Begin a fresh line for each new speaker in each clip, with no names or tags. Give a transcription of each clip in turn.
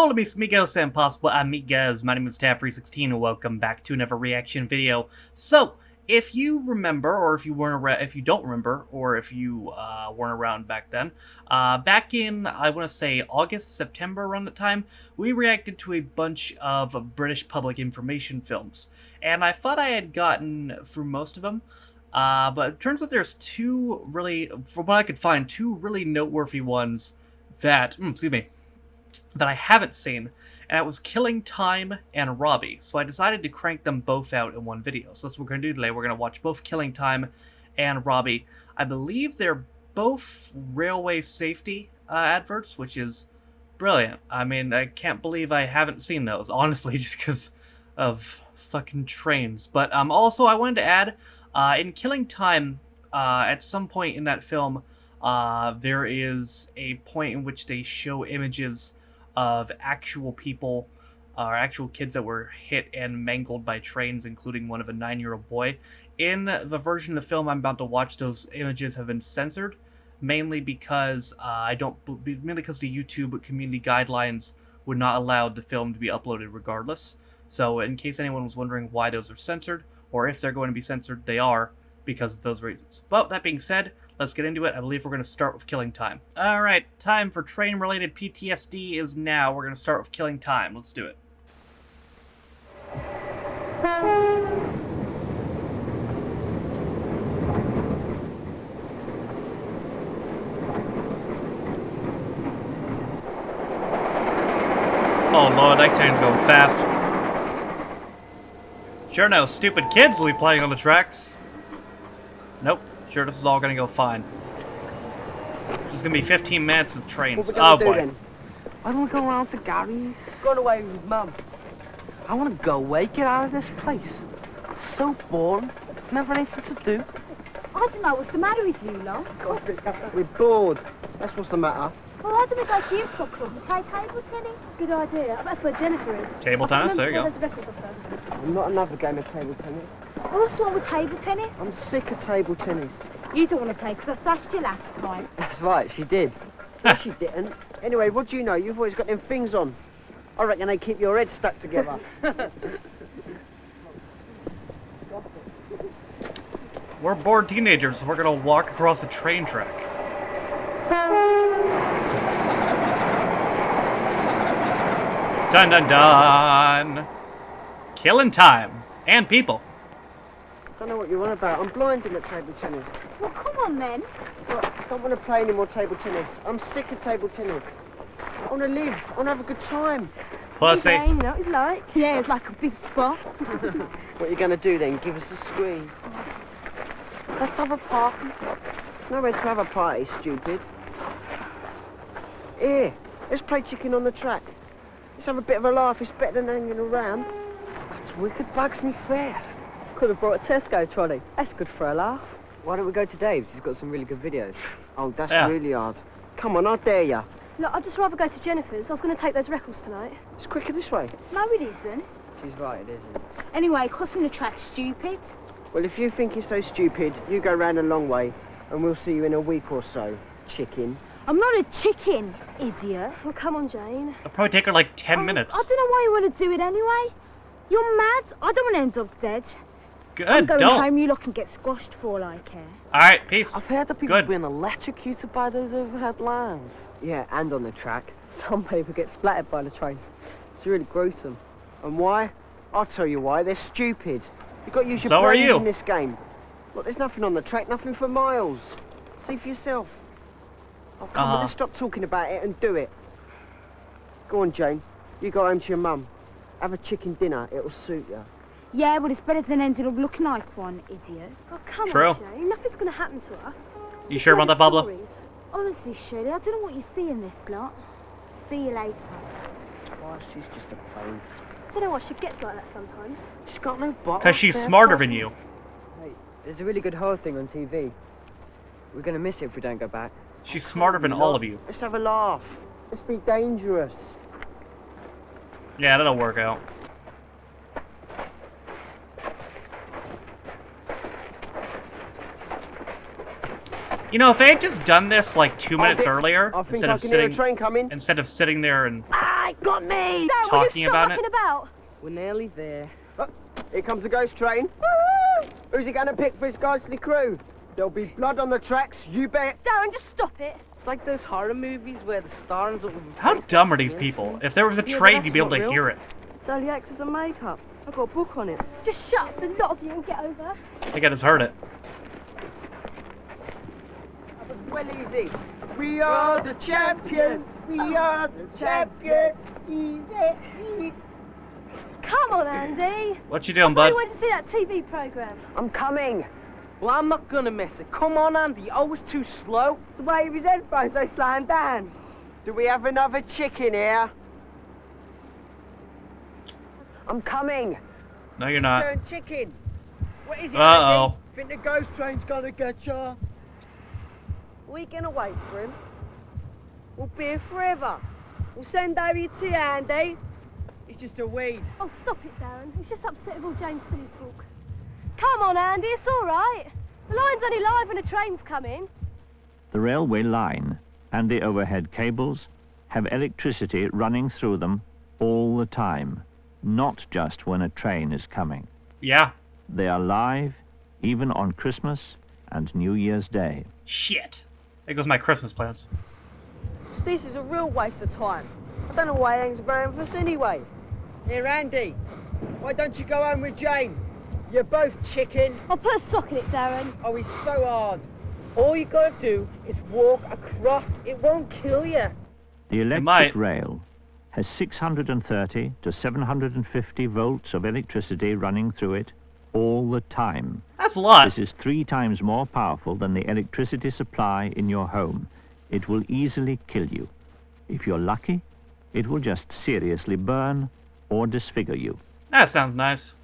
Hola mis amigos and possible amigas, my name is Tab316 and welcome back to another reaction video. So, if you remember, or if you don't remember, or if you weren't around back then, back in, I want to say, August, September, around the time, we reacted to a bunch of British public information films. And I thought I had gotten through most of them, but it turns out there's two really, from what I could find, two really noteworthy ones that, that I haven't seen, and it was Killing Time and Robbie. So I decided to crank them both out in one video. So that's what we're going to do today. We're going to watch both Killing Time and Robbie. I believe they're both railway safety adverts, which is brilliant. I mean, I can't believe I haven't seen those, honestly, just because of fucking trains. But also, I wanted to add, in Killing Time, at some point in that film, there is a point in which they show images of actual people, or actual kids that were hit and mangled by trains, including one of a 9-year-old boy. In the version of the film I'm about to watch, those images have been censored, mainly because mainly because the YouTube community guidelines would not allow the film to be uploaded regardless. So, in case anyone was wondering why those are censored, or if they're going to be censored, they are because of those reasons. But that being said, let's get into it. I believe we're going to start with Killing Time. Alright, time for train-related PTSD is now. We're going to start with Killing Time. Let's do it. Oh lord, that train's going fast. Sure no, stupid kids will be playing on the tracks. Nope. Sure, this is all gonna go fine. This is gonna be 15 minutes of trains. Oh boy.
Then? I don't want to go around to Gary's. Gone away with Mum. I want to go away, get out of this place. It's so boring. Never anything to do.
I don't know what's the matter with you, lot.
We're bored. That's what's the matter.
Well, why don't we go to youth club and play table tennis? Good idea. That's where Jennifer is.
Table tennis? There you go.
I'm not another game of table tennis.
What's wrong with table tennis?
I'm sick of table tennis.
You don't want to play because I slashed you last time.
That's right, she did. No, she didn't. Anyway, what do you know? You've always got them things on. I reckon they keep your head stuck together.
We're bored teenagers, so we're gonna walk across the train track. Dun dun dun! Killing time. And people.
I don't know what you're on about. I'm blinding at table tennis.
Well, come on then.
Look, I don't want to play any more table tennis. I'm sick of table tennis. I want to live. I want to have a good time.
Pussy.
Okay, you know what it's like. Yeah, it's like a big spot.
What are you going to do then? Give us a squeeze. Let's have a party. Nowhere to have a party, stupid. Here, let's play chicken on the track. Let's have a bit of a laugh. It's better than hanging around. That's wicked bugs me fast. Could have brought a Tesco trolley. That's good for a laugh. Why don't we go to Dave's? He's got some really good videos. Oh, that's really hard. Come on, I dare ya.
Look, I'd just rather go to Jennifer's. I was going to take those records tonight.
It's quicker this way.
No, it isn't.
She's right, it isn't.
Anyway, crossing the track's stupid.
Well, if you think it's so stupid, you go round a long way, and we'll see you in a week or so, chicken.
I'm not a chicken, idiot. Well, come on, Jane.
It'll probably take her like 10 minutes.
I don't know why you want to do it anyway. You're mad. I don't want to end up dead.
Good,
I'm going
don't.
home, you lot can get squashed for all I care.
Alright, peace.
I've heard that people
Good.
being electrocuted by those overhead lines. Yeah, and on the track. Some people get splattered by the train. It's really gruesome. And why? I'll tell you why. They're stupid. You've got to use your brains in this game. Look, there's nothing on the track, nothing for miles. See for yourself. Oh, come on, let's stop talking about it and do it. Go on, Jane. You go home to your mum. Have a chicken dinner. It'll suit you.
Yeah, well, it's better than ending up looking like one, idiot. Oh, come
True.
on, Shane. Nothing's going to happen to us.
You sure about that, Pablo?
Honestly, Shirley, I don't know what you see in this lot. See you later.
Oh, she's just a pain.
I don't know why she gets like that sometimes.
She's got no bottle.
Because she's smarter than you.
Hey, there's a really good horror thing on TV. We're going to miss it if we don't go back.
She's smarter than all of you.
Let's have a laugh. Let's be dangerous.
Yeah, that'll work out. You know, if they had just done this like 2 minutes earlier, instead of sitting there and
light got me!
Darren,
Talking about it?
About?
We're nearly there. Oh, here comes the ghost train. Woo! Who's he gonna pick for his ghostly crew? There'll be blood on the tracks, you bet.
Darren, just stop it.
It's like those horror movies where the stars are...
How dumb are these people? If there was a train, you'd be able to hear it.
It's only actors and makeup. I've got a book on it.
Just shut up, the lot of you, and get over.
I think I just heard it.
Well, easy. We are the champions. We are the champions. Easy.
Come on, Andy.
What you doing,
I
bud?
want to see that TV program.
I'm coming. Well, I'm not gonna miss it. Come on, Andy. I was too slow. It's the way of his headphones, they slow him down. Do we have another chicken here? I'm coming.
No, you're not.
Turn chicken. What is it,
Uh-oh.
Andy? Think the ghost train's gonna get ya? We gonna wait for him. We'll be here forever. We'll send over your tea, Andy. It's just a weed.
Oh, stop it, Darren. It's just upset with all James silly talk. Come on, Andy, it's all right. The line's only live when a train's coming.
The railway line and the overhead cables have electricity running through them all the time, not just when a train is coming.
Yeah.
They are live even on Christmas and New Year's Day.
Shit. There goes my Christmas plans.
This is a real waste of time. I don't know why he hangs around for us anyway. Here, Andy, why don't you go home with Jane? You're both chicken.
I'll put a sock in it, Darren.
Oh, he's so hard. All you gotta do is walk across. It won't kill you.
The
might.
electric rail has 630 to 750 volts of electricity running through it all the time.
That's a lot.
This is 3 times more powerful than the electricity supply in your home. It will easily kill you. If you're lucky, it will just seriously burn or disfigure you.
That sounds nice.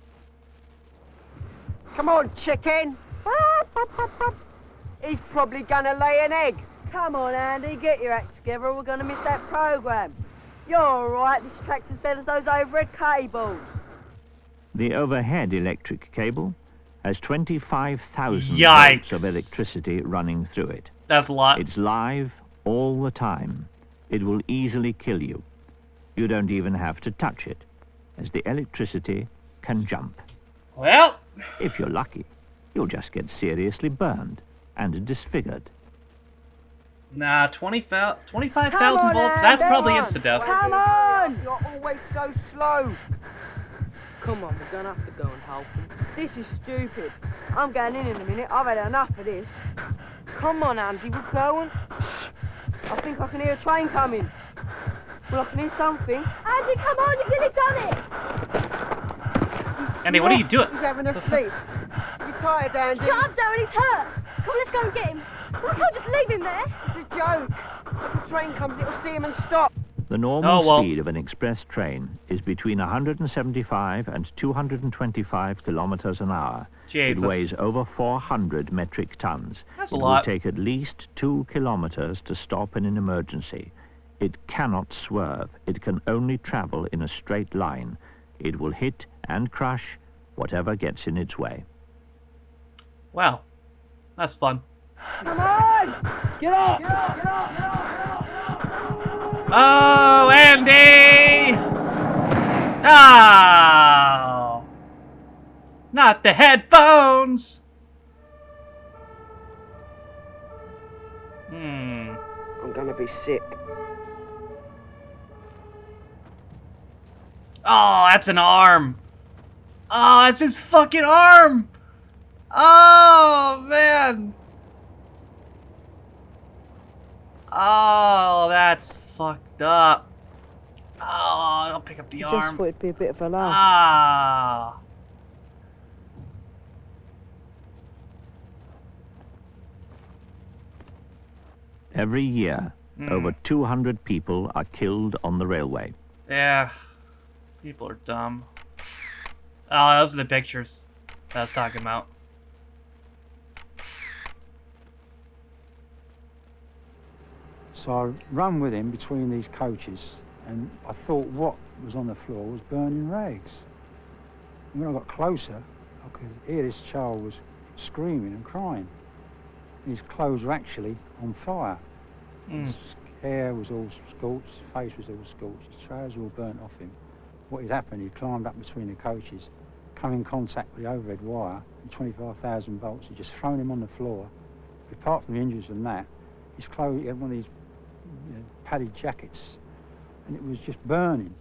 Come on, chicken. He's probably gonna lay an egg. Come on, Andy, get your act together. We're gonna miss that program. You're all right. This track's as dead as those overhead cables.
The overhead electric cable has 25,000
Yikes.
volts of electricity running through it.
That's a lot.
It's live all the time. It will easily kill you. You don't even have to touch it, as the electricity can jump.
Well,
If you're lucky, you'll just get seriously burned and disfigured.
nah, 25,000
Come on,
volts. That's
Andy,
probably
come on.
insta-death.
Come on! You're always so slow. Come on, we're gonna have to go and help him. This is stupid. I'm going in a minute. I've had enough of this. Come on, Andy, we're going. I think I can hear a train coming. Well, I can hear something.
Andy, come on, you've nearly done it.
Andy, what are you doing?
He's having a sleep. You tired, Andy?
Shut up, Darren, he's hurt. Come on, let's go and get him. I can't just leave him there.
It's a joke. If the train comes, it'll see him and stop.
The normal
Oh, well.
speed of an express train is between 175 and 225 kilometers an hour.
Jesus.
It weighs over 400 metric tons.
That's a
It
lot.
will take at least 2 kilometers to stop in an emergency. It cannot swerve. It can only travel in a straight line. It will hit and crush whatever gets in its way.
Wow. That's fun.
Come on! Get off! Get off! Get off! Get off!
Oh, Andy! Oh! Not the headphones!
I'm gonna be sick.
Oh, that's an arm! Oh, that's his fucking arm! Oh, man! Oh, that's fucked up. Oh, I'll pick up the
Just
arm.
thought it'd be a bit of a laugh.
Ah.
Every year, over 200 people are killed on the railway.
Yeah. People are dumb. Oh, those are the pictures that I was talking about.
So I ran with him between these coaches, and I thought what was on the floor was burning rags. And when I got closer, I could hear this child was screaming and crying. His clothes were actually on fire. It hair was all scorched, his face was all scorched, his trousers were all burnt off him. What had happened, he climbed up between the coaches, come in contact with the overhead wire, and 25,000 volts had just thrown him on the floor. Apart from the injuries from that, his clothes, he had one of these padded jackets, and it was just burning.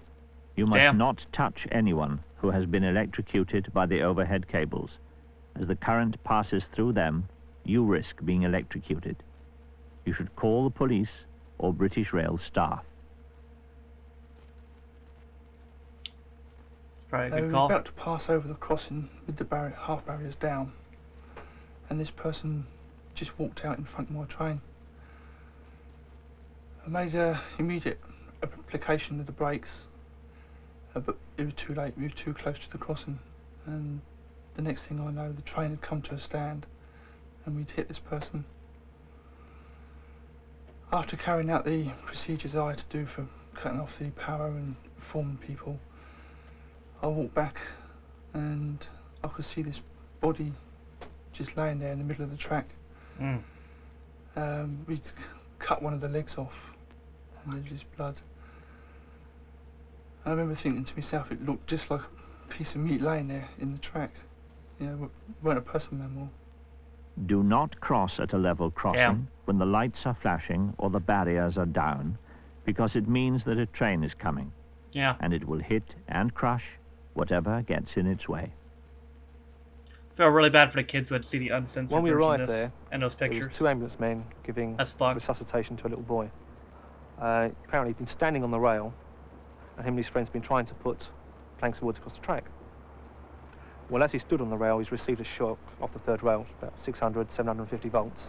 You must not touch anyone who has been electrocuted by the overhead cables. As the current passes through them, you risk being electrocuted. You should call the police or British Rail staff.
It's probably a good
We
call.
were about to pass over the crossing with the half barriers down, and this person just walked out in front of my train. I made immediate application of the brakes, but it was too late. We were too close to the crossing, and the next thing I know, the train had come to a stand, and we'd hit this person. After carrying out the procedures I had to do for cutting off the power and informing people, I walked back and I could see this body just laying there in the middle of the track. We'd cut one of the legs off and there's just blood. I remember thinking to myself, it looked just like a piece of meat laying there in the track. You know, weren't a person no more.
Do not cross at a level crossing when the lights are flashing or the barriers are down, because it means that a train is coming. And it will hit and crush whatever gets in its way.
I feel really bad for the kids who had to see the uncensored
When we
version of
arrived
this
there,
and those
there
pictures.
was 2 ambulance men giving resuscitation to a little boy. Apparently he'd been standing on the rail, and him and his friends had been trying to put planks of wood across the track. Well, as he stood on the rail, he's received a shock off the 3rd rail, about 600, 750 volts.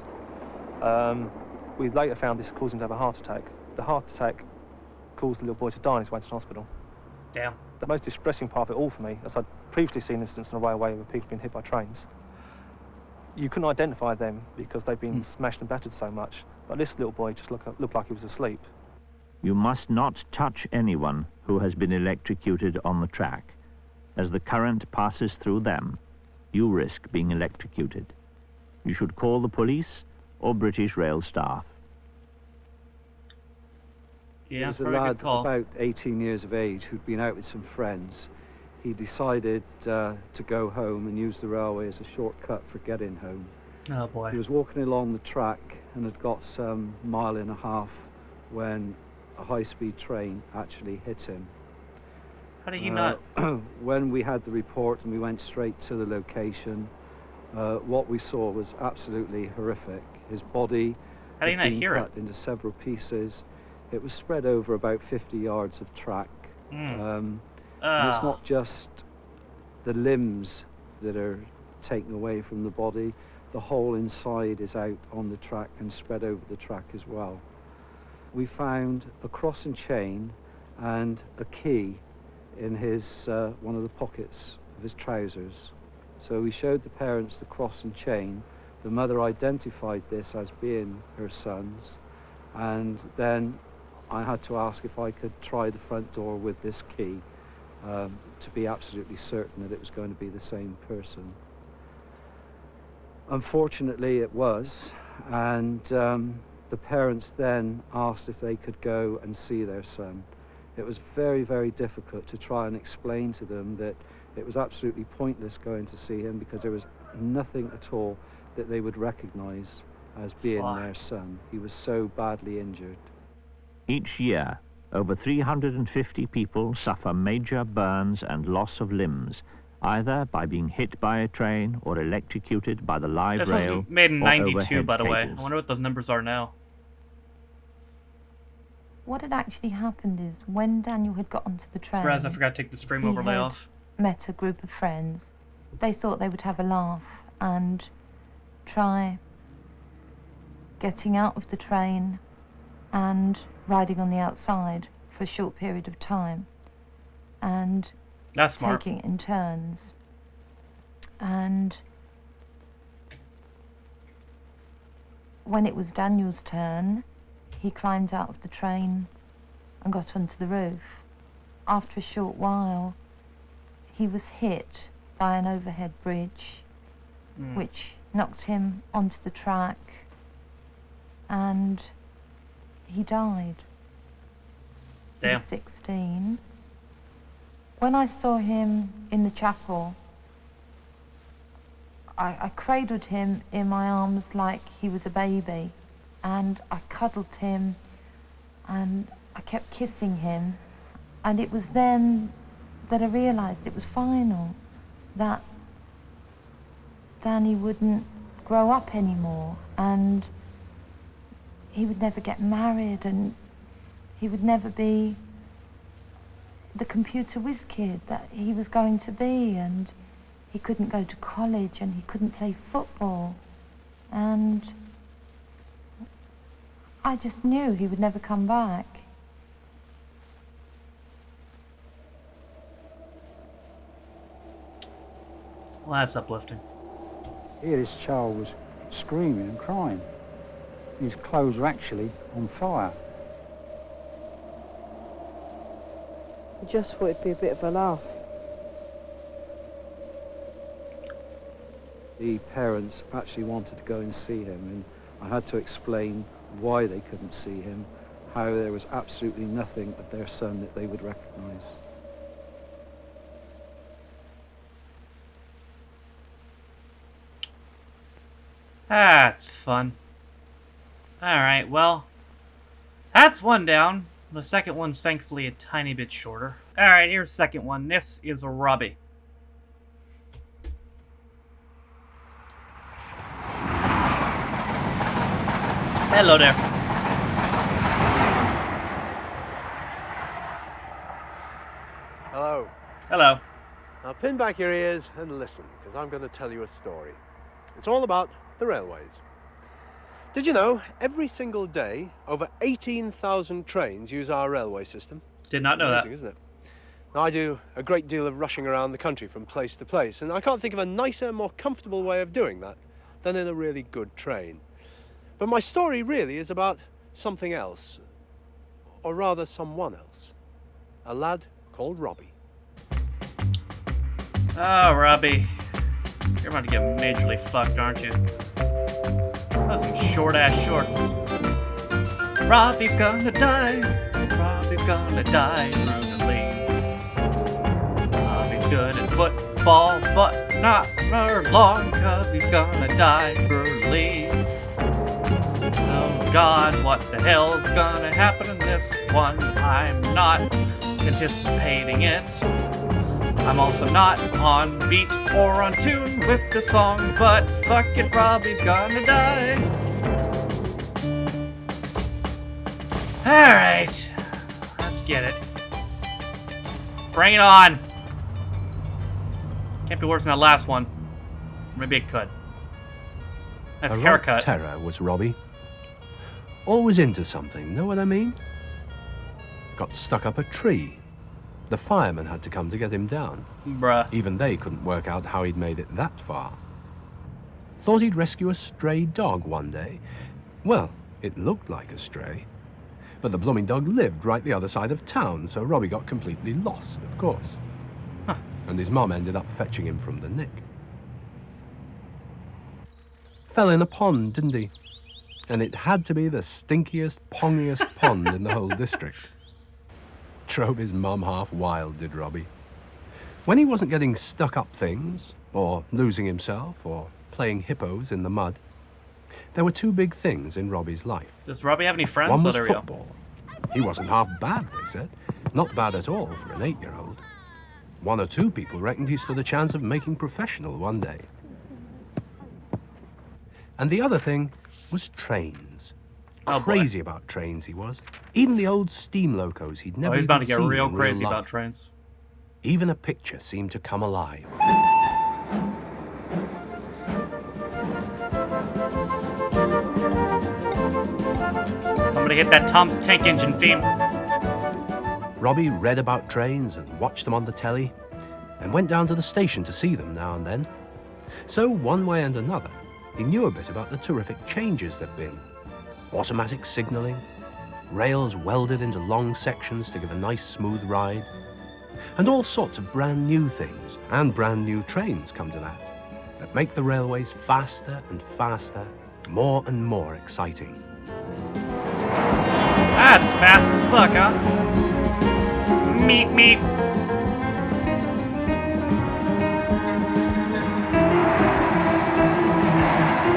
We later found this caused him to have a heart attack. The heart attack caused the little boy to die on his way to hospital.
Damn.
The most distressing part of it all for me, as I'd previously seen incidents on the railway where people had been hit by trains, you couldn't identify them because they'd been smashed and battered so much, but this little boy just looked like he was asleep.
You must not touch anyone who has been electrocuted on the track. As the current passes through them, you risk being electrocuted. You should call the police or British Rail staff.
Yeah,
it was a lad about 18 years of age who'd been out with some friends. He decided to go home and use the railway as a shortcut for getting home.
Oh boy.
He was walking along the track and had got some 1.5 miles when a high-speed train actually hit him.
How did he not?
When we had the report and we went straight to the location, what we saw was absolutely horrific. His body had been cut into several pieces. It was spread over about 50 yards of track. And it's not just the limbs that are taken away from the body. The whole inside is out on the track and spread over the track as well. We found a crossing chain and a key in his one of the pockets of his trousers. So we showed the parents the crossing chain. The mother identified this as being her son's, and then I had to ask if I could try the front door with this key to be absolutely certain that it was going to be the same person. Unfortunately it was, and the parents then asked if they could go and see their son. It was very, very difficult to try and explain to them that it was absolutely pointless going to see him because there was nothing at all that they would recognize as being their son. He was so badly injured.
Each year, over 350 people suffer major burns and loss of limbs, either by being hit by a train or electrocuted by the live rail.
This was made in '92, by the way.
cables.
I wonder what those numbers are now.
What had actually happened is when Daniel had got onto the train,
Surprised I forgot to take the stream overlay off.
Met a group of friends. They thought they would have a laugh and try getting out of the train and riding on the outside for a short period of time and
That's smart.
taking it in turns. And when it was Daniel's turn, he climbed out of the train and got onto the roof. After a short while, he was hit by an overhead bridge, which knocked him onto the track, and he died.
Damn.
He was 16. When I saw him in the chapel, I cradled him in my arms like he was a baby, and I cuddled him, and I kept kissing him, and it was then that I realised it was final, that Danny wouldn't grow up anymore, and he would never get married, and he would never be the computer whiz kid that he was going to be, and he couldn't go to college, and he couldn't play football, and I just knew he would never come back.
Well, that's uplifting.
Here this child was screaming and crying. His clothes were actually on fire.
I just thought it'd be a bit of a laugh.
The parents actually wanted to go and see him, and I had to explain why they couldn't see him, how there was absolutely nothing of their son that they would recognise.
That's fun. Alright, well, that's one down. The second one's thankfully a tiny bit shorter. Alright, here's the second one. This is Robbie. Hello there.
Hello.
Hello.
Now pin back your ears and listen, because I'm going to tell you a story. It's all about the railways. Did you know every single day over 18,000 trains use our railway system?
Did not know
Amazing,
that.
Isn't it? Now I do a great deal of rushing around the country from place to place, and I can't think of a nicer, more comfortable way of doing that than in a really good train. But my story really is about something else, or rather someone else. A lad called Robbie.
Oh, Robbie. You're about to get majorly fucked, aren't you? Those are some short-ass shorts. Robbie's gonna die. Robbie's gonna die brutally. Robbie's good at football, but not for long, 'cause he's gonna die brutally. Oh God, what the hell's gonna happen in this one? I'm not anticipating it. I'm also not on beat or on tune with the song, but fuck it, Robbie's gonna die. Alright, let's get it. Bring it on. Can't be worse than that last one. Maybe it could. That's haircut.
Terror was Robbie. Always into something, know what I mean? Got stuck up a tree. The firemen had to come to get him down.
Bruh.
Even they couldn't work out how he'd made it that far. Thought he'd rescue a stray dog one day. Well, it looked like a stray. But the blooming dog lived right the other side of town, so Robbie got completely lost, of course.
Huh.
And his mum ended up fetching him from the nick. Fell in a pond, didn't he? And it had to be the stinkiest, pongiest pond in the whole district. Drove his mum half wild, did Robbie. When he wasn't getting stuck up things, or losing himself, or playing hippos in the mud, there were two big things in Robbie's life.
Does Robbie have any friends?
One
Oh,
was
there we go.
football. He wasn't half bad, they said. Not bad at all for an 8-year-old. One or two people reckoned he stood a chance of making professional one day. And the other thing was trains.
Oh,
Crazy about trains he was. Even the old steam locos he'd never
he's about to
even
get
seen
real
in
crazy
life.
about trains.
Even a picture seemed to come alive.
Somebody hit that Tom's Tank Engine theme.
Robbie read about trains and watched them on the telly, and went down to the station to see them now and then. So one way and another, he knew a bit about the terrific changes there'd been. Automatic signalling, rails welded into long sections to give a nice smooth ride, and all sorts of brand new things, and brand new trains come to that make the railways faster and faster, more and more exciting.
That's fast as fuck, huh? Meep, meep.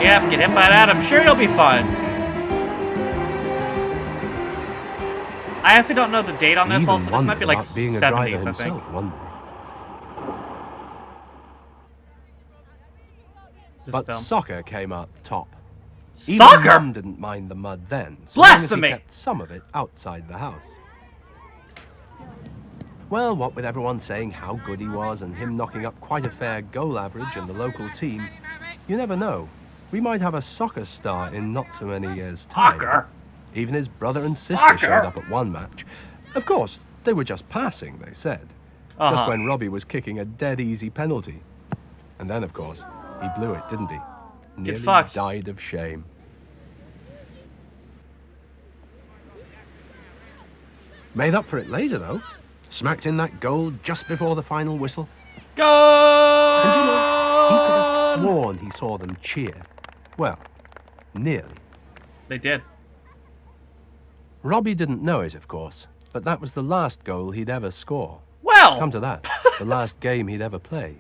Yep, get hit by that. I'm sure you'll be fine. I actually don't know the date on this. Also, this might be like 70s, I think.
But soccer came out top.
Soccer?
Even Mum didn't mind the mud then. So
Blasphemy!
He kept some of it outside the house. Well, what with everyone saying how good he was and him knocking up quite a fair goal average in the local team, you never know. We might have a soccer star in not so many years' time.
Soccer?
Even his brother and sister showed up at one match. Of course, they were just passing, they said. Just when Robbie was kicking a dead easy penalty. And then, of course, he blew it, didn't he? Nearly died of shame. Made up for it later, though. Smacked in that goal just before the final whistle.
Goal!
And you know, he could have sworn he saw them cheer. Well, nearly.
They did.
Robbie didn't know it, of course, but that was the last goal he'd ever score.
Well!
Come to that, the last game he'd ever play.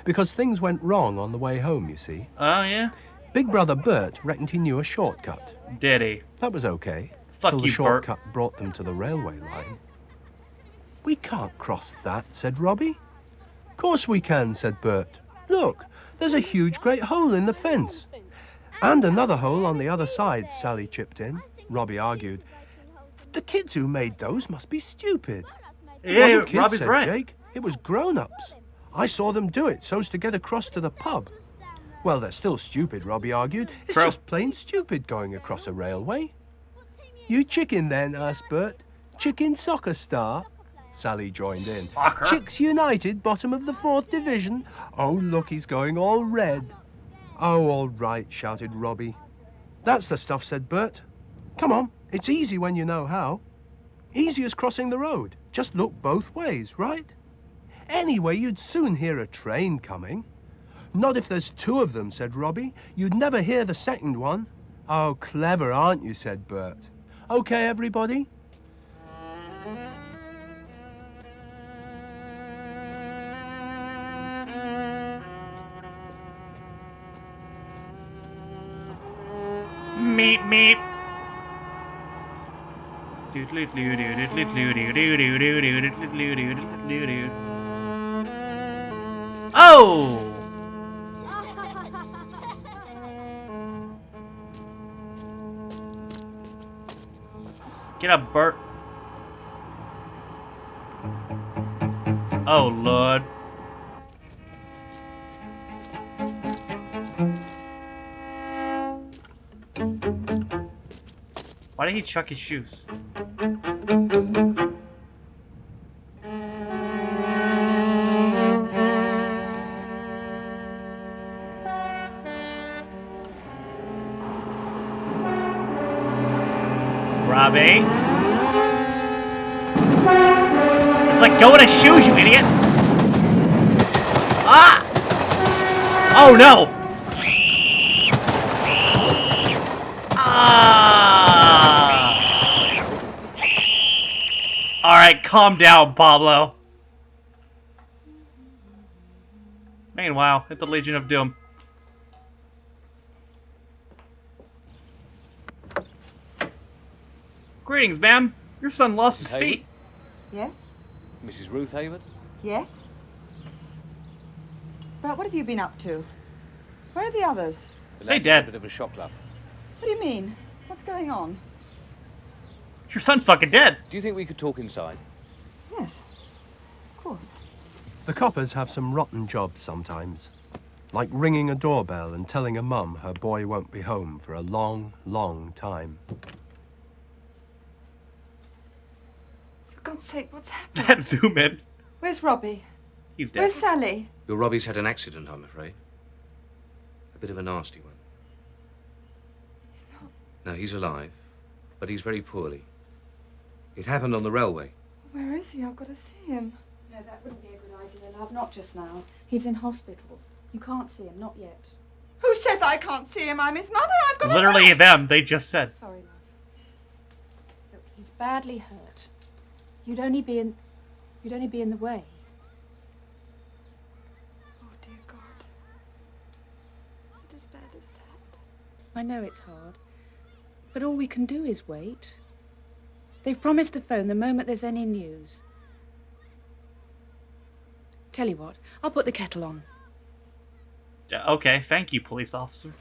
Because things went wrong on the way home, you see.
Oh, yeah?
Big brother Bert reckoned he knew a shortcut.
Did he?
That was okay.
Fuck
till
you,
the shortcut brought them to the railway line. We can't cross that, said Robbie. Course we can, said Bert. Look, there's a huge great hole in the fence. And another hole on the other side, Sally chipped in. Robbie argued. The kids who made those must be stupid.
Yeah,
It wasn't kids,
Robbie's
said
right.
Jake. It was grown-ups. I saw them do it so's to get across to the pub. Well, they're still stupid, Robbie argued. It's just plain stupid going across a railway. You chicken then, asked Bert. Chicken soccer star? Sally joined in.
Soccer?
Chicks United, bottom of the 4th division. Oh, look, he's going all red. Oh, all right, shouted Robbie. That's the stuff, said Bert. Come on, it's easy when you know how. Easy as crossing the road. Just look both ways, right? Anyway, you'd soon hear a train coming. Not if there's 2 of them, said Robbie. You'd never hear the second one. Oh, clever, aren't you, said Bert. Okay, everybody?
Meep, meep. Oh! Get up, Bert. Oh, Lord. Why did he chuck his shoes? Robbie? It's like go in his shoes, you idiot! Ah! Oh no! Alright, calm down, Pablo. Meanwhile, at the Legion of Doom. Greetings, ma'am. Your son lost his feet.
Yes?
Mrs. Ruth Hayward?
Yes? But what have you been up to? Where are the others?
They dead.
A bit of a shock, love.
What do you mean? What's going on?
Your son's fucking dead.
Do you think we could talk inside?
Yes. Of course.
The coppers have some rotten jobs sometimes. Like ringing a doorbell and telling a mum her boy won't be home for a long, long time.
For God's sake, what's happening?
That zoom in.
Where's Robbie?
He's dead.
Where's Sally?
Your Robbie's had an accident, I'm afraid. A bit of a nasty one.
He's not.
No, he's alive, but he's very poorly. It happened on the railway.
Where is he? I've got to see him.
No, that wouldn't be a good idea, love. Not just now. He's in hospital. You can't see him, not yet.
Who says I can't see him? I'm his mother. I've got
Literally them. They just said.
Sorry, love. Look, He's badly hurt. You'd only be in the way.
Oh, dear God. Is it as bad as that?
I know it's hard, but all we can do is wait. They've promised to phone the moment there's any news. Tell you what, I'll put the kettle on.
Okay, thank you, police officer.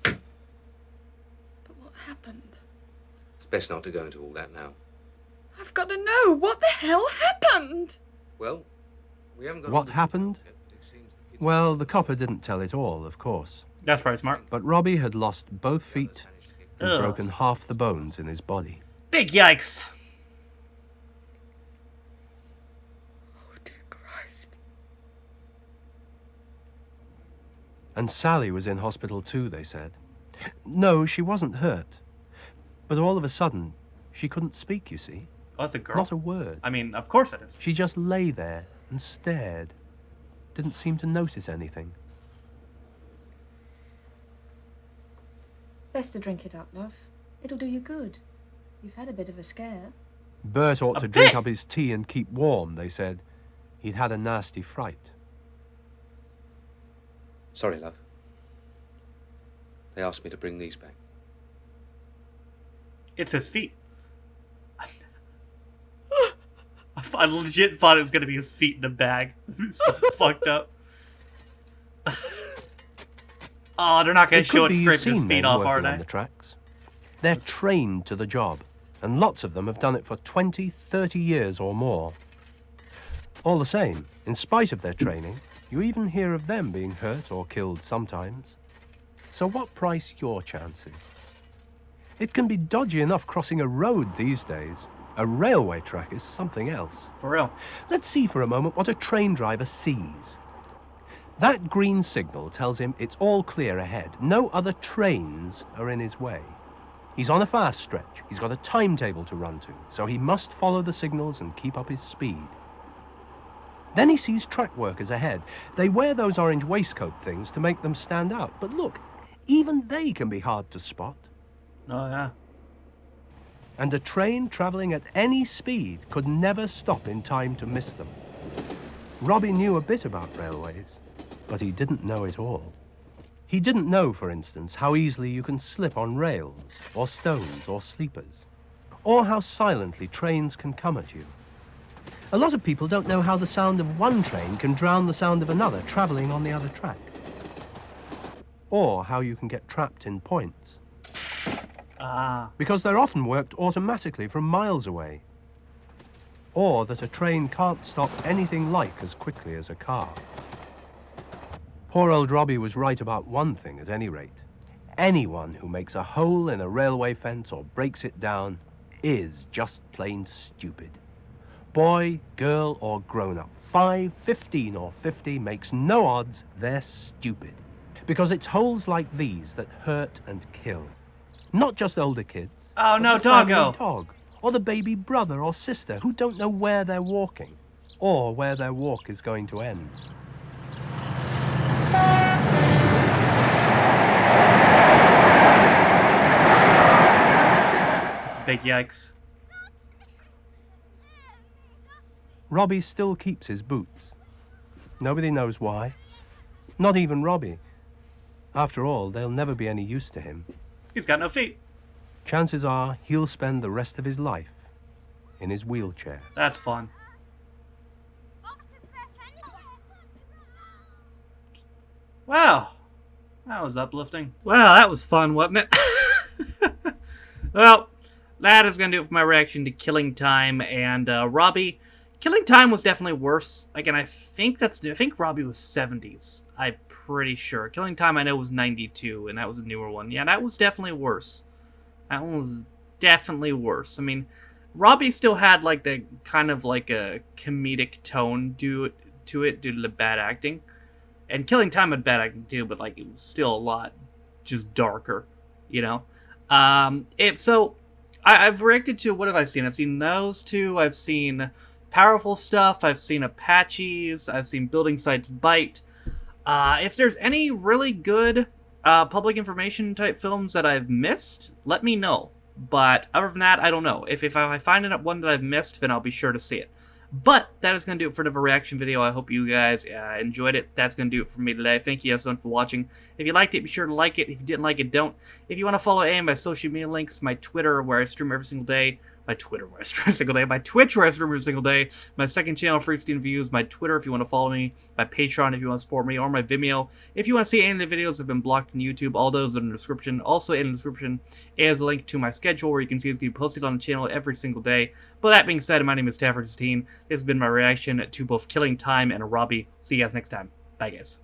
But what happened?
It's best not to go into all that now.
I've got to know, what the hell happened?
Well, we haven't got...
What happened? Well, the copper didn't tell it all, of course.
That's pretty smart.
But Robbie had lost both feet and
Ugh.
broken half the bones in his body.
Big yikes.
Oh, dear Christ.
And Sally was in hospital too, they said. No, she wasn't hurt. But all of a sudden, she couldn't speak, you see.
Oh, that's a girl?
Not a word.
I mean, of course it is.
She just lay there and stared. Didn't seem to notice anything.
Best to drink it up, love. It'll do you good. You've had a bit of a scare.
Bert ought to drink up his tea and keep warm, they said. He'd had a nasty fright.
Sorry, love. They asked me to bring these back.
It's his feet. I legit thought it was going to be his feet in a bag. It's so fucked up. Oh, they're not going to show it scraping his feet off, are they?
On the tracks. They're trained to the job, and lots of them have done it for 20, 30 years or more. All the same, in spite of their training, you even hear of them being hurt or killed sometimes. So what price your chances? It can be dodgy enough crossing a road these days. A railway track is something else.
For real.
Let's see for a moment what a train driver sees. That green signal tells him it's all clear ahead. No other trains are in his way. He's on a fast stretch. He's got a timetable to run to, so he must follow the signals and keep up his speed. Then he sees track workers ahead. They wear those orange waistcoat things to make them stand out. But look, even they can be hard to spot.
Oh, yeah.
And a train travelling at any speed could never stop in time to miss them. Robbie knew a bit about railways, but he didn't know it all. He didn't know, for instance, how easily you can slip on rails, or stones, or sleepers, or how silently trains can come at you. A lot of people don't know how the sound of one train can drown the sound of another travelling on the other track, or how you can get trapped in points. Because they're often worked automatically from miles away, or that a train can't stop anything like as quickly as a car. Poor old Robbie was right about one thing at any rate. Anyone who makes a hole in a railway fence or breaks it down is just plain stupid. Boy, girl or grown-up, 5, 15 or 50 makes no odds, they're stupid. Because it's holes like these that hurt and kill. Not just older kids.
Oh no,
the family
doggo!
Dog, or the baby brother or sister who don't know where they're walking, or where their walk is going to end.
That's a big yikes.
Robbie still keeps his boots. Nobody knows why. Not even Robbie. After all, they'll never be any use to him.
He's got no feet.
Chances are he'll spend the rest of his life in his wheelchair.
That's fun. Wow. That was uplifting. Wow, that was fun, wasn't it? Well, that is going to do it for my reaction to Killing Time and Robbie. Killing Time was definitely worse. Again, I think Robbie was 70s. I'm pretty sure. Killing Time I know was 92, and that was a newer one. Yeah, that was definitely worse. That one was definitely worse. I mean, Robbie still had like the kind of like a comedic tone to it due to the bad acting. And Killing Time had bad acting too, but like it was still a lot just darker, you know? So I've reacted to, what have I seen? I've seen those two. I've seen Powerful Stuff. I've seen Apaches. I've seen Building Sites Bite. If there's any really good public information type films that I've missed, let me know. But other than that, I don't know. If I find one that I've missed, then I'll be sure to see it. But that is going to do it for another reaction video. I hope you guys enjoyed it. That's going to do it for me today. Thank you guys so much for watching. If you liked it, be sure to like it. If you didn't like it, don't. If you want to follow any of my social media links, my Twitter, where I stream every single day, my Twitter, where I stream every single day, my Twitch, where I stream every single day, my second channel, Free Steam Views, my Twitter, if you want to follow me, my Patreon, if you want to support me, or my Vimeo. If you want to see any of the videos that have been blocked on YouTube, all those are in the description. Also in the description is a link to my schedule where you can see it's going to be posted on the channel every single day. But that being said, my name is Stafford16. This has been my reaction to both Killing Time and Robbie. See you guys next time. Bye, guys.